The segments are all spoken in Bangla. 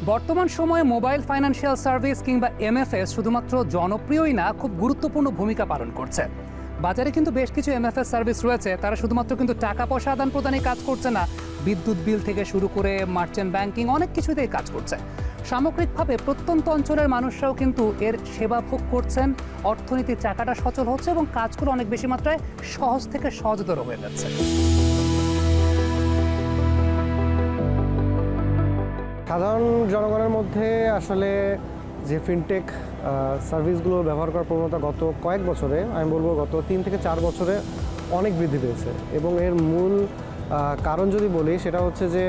বর্তমান সময়ে মোবাইল ফাইন্যান্সিয়াল সার্ভিস কিংবা এমএফএস শুধুমাত্র জনপ্রিয়ই না, খুব গুরুত্বপূর্ণ ভূমিকা পালন করছে। বাজারে কিন্তু বেশ কিছু এমএফএস সার্ভিস রয়েছে, তারা শুধুমাত্র কিন্তু টাকা পয়সা আদান প্রদানে কাজ করছে না, বিদ্যুৎ বিল থেকে শুরু করে মার্চেন্ট ব্যাংকিং অনেক কিছুতেই কাজ করছে। সামগ্রিকভাবে প্রত্যন্ত অঞ্চলের মানুষরাও কিন্তু এর সেবা ভোগ করছেন, অর্থনীতির চাকাটা সচল হচ্ছে এবং কাজগুলো অনেক বেশি মাত্রায় সহজ থেকে সহজতর হয়ে যাচ্ছে। সাধারণ জনগণের মধ্যে আসলে যে ফিনটেক সার্ভিসগুলো ব্যবহার করার প্রবণতা গত কয়েক বছরে, আমি বলবো গত 3 থেকে 4 বছরে অনেক বৃদ্ধি পেয়েছে। এবং এর মূল কারণ যদি বলি, সেটা হচ্ছে যে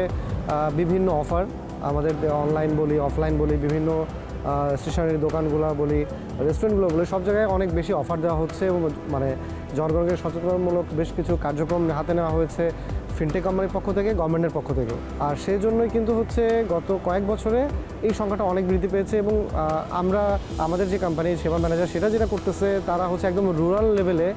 বিভিন্ন অফার, আমাদের অনলাইন বলি অফলাইন বলি, বিভিন্ন স্টেশনারি দোকানগুলো বলি, রেস্টুরেন্টগুলো বলি, সব জায়গায় অনেক বেশি অফার দেওয়া হচ্ছে এবং মানে জনগণকে সচেতনমূলক বেশ কিছু কার্যক্রম হাতে নেওয়া হয়েছে ফিনটেক কোম্পানির পক্ষ থেকে, গভর্নমেন্টের পক্ষ থেকে। আর সেই জন্যই কিন্তু হচ্ছে গত কয়েক বছরে এই সংখ্যাটা অনেক বৃদ্ধি পেয়েছে। এবং আমরা আমাদের যে কোম্পানি সেবা ম্যানেজার, সেটা যেটা করতেছে, তারা হচ্ছে একদম রুরাল লেভেলে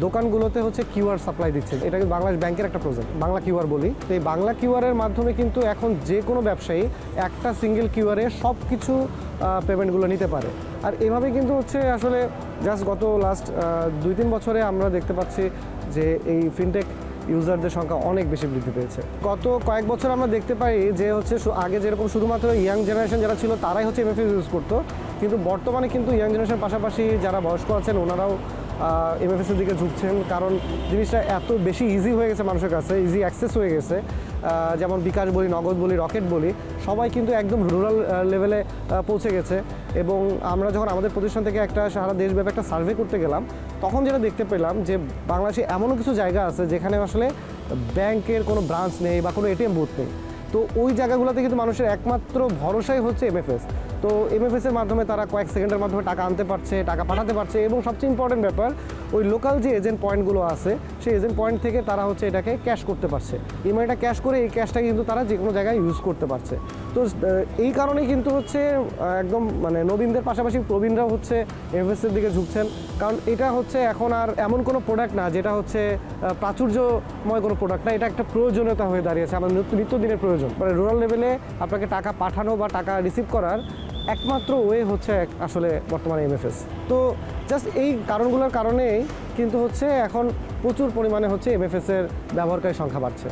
দোকানগুলোতে হচ্ছে কিউআর সাপ্লাই দিচ্ছে। এটা কিন্তু বাংলাদেশ ব্যাংকের একটা প্রজেক্ট, বাংলা কিউআর বলি। তো এই বাংলা কিউআরের মাধ্যমে কিন্তু এখন যে কোনো ব্যবসায়ী একটা সিঙ্গেল কিউআরে সব কিছু পেমেন্টগুলো নিতে পারে। আর এভাবে কিন্তু হচ্ছে আসলে জাস্ট গত লাস্ট 2-3 বছরে আমরা দেখতে পাচ্ছি যে এই ফিনটেক ইউজারদের সংখ্যা অনেক বেশি বৃদ্ধি পেয়েছে। গত কয়েক বছর আমরা দেখতে পাই যে হচ্ছে আগে যেরকম শুধুমাত্র ইয়াং জেনারেশন যারা ছিল তারাই হচ্ছে এমএফএস ইউজ করতো, কিন্তু বর্তমানে কিন্তু ইয়াং জেনারেশনের পাশাপাশি যারা বয়স্ক আছেন ওনারাও এমএফএসের দিকে ঝুঁকছেন। কারণ জিনিসটা এত বেশি ইজি হয়ে গেছে মানুষের কাছে, ইজি অ্যাক্সেস হয়ে গেছে। যেমন বিকাশ বলি, নগদ বলি, রকেট বলি, সবাই কিন্তু একদম রুরাল লেভেলে পৌঁছে গেছে। এবং আমরা যখন আমাদের প্রতিষ্ঠান থেকে একটা সারা দেশব্যাপী একটা সার্ভে করতে গেলাম, তখন যেটা দেখতে পেলাম যে বাংলাদেশে এমনও কিছু জায়গা আছে যেখানে আসলে ব্যাংকের কোনো ব্রাঞ্চ নেই বা কোনো এটিএম বুথ নেই। তো ওই জায়গাগুলোতে কিন্তু মানুষের একমাত্র ভরসাই হচ্ছে এমএফএস। তো এমএফএসের মাধ্যমে তারা কয়েক সেকেন্ডের মাধ্যমে টাকা আনতে পারছে, টাকা পাঠাতে পারছে। এবং সবচেয়ে ইম্পর্টেন্ট ব্যাপার, ওই লোকাল যে এজেন্ট পয়েন্টগুলো আছে, সেই এজেন্ট পয়েন্ট থেকে তারা হচ্ছে এটাকে ক্যাশ করতে পারছে। এই মানিটা ক্যাশ করে এই ক্যাশটা কিন্তু তারা যে কোনো জায়গায় ইউজ করতে পারছে। তো এই কারণেই কিন্তু হচ্ছে একদম মানে নবীনদের পাশাপাশি প্রবীণরাও হচ্ছে এমএফএসের দিকে ঝুঁকছেন। কারণ এটা হচ্ছে এখন আর এমন কোনো প্রোডাক্ট না যেটা হচ্ছে প্রাচুর্যময় কোনো প্রোডাক্ট না, এটা একটা প্রয়োজনীয়তা হয়ে দাঁড়িয়েছে, আমাদের নিত্যদিনের প্রয়োজন। মানে রুরাল লেভেলে আপনাকে টাকা পাঠানো বা টাকা রিসিভ করার একমাত্র ওয়ে হচ্ছে আসলে বর্তমানে এমএফএস। তো জাস্ট এই কারণগুলোর কারণেই কিন্তু হচ্ছে এখন প্রচুর পরিমাণে হচ্ছে এমএফএসের ব্যবহারকারী সংখ্যা বাড়ছে।